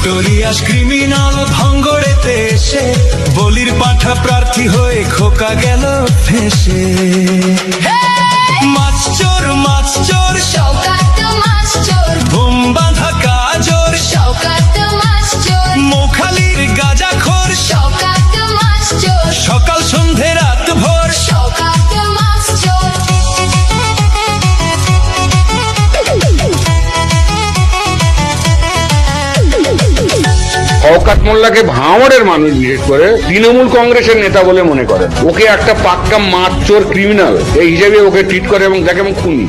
Victorious criminal ভাঙ্গড়েতে এসে বলির পাঠা প্রার্থী হয়ে খোকা গেল ফেসে। মাছ চোর শওকত মাছ চোর, ঘুম বাঁধা কাজর শওকত মাছ চোর, মোখালির গাঁজাখোর শওকত মাছ চোর, সকাল সন্ধে রাত ভোর শওকত মাছ চোর। শওকত মোল্লাকে ভাঙড়ের মানুষ বিশেষ করে তৃণমূল কংগ্রেসের নেতা বলে মনে করেন। ওকে একটা পাক্কা মাছ চোর ক্রিমিনাল এই হিসেবে ওকে ট্রিট করে এবং দেখে খুনি।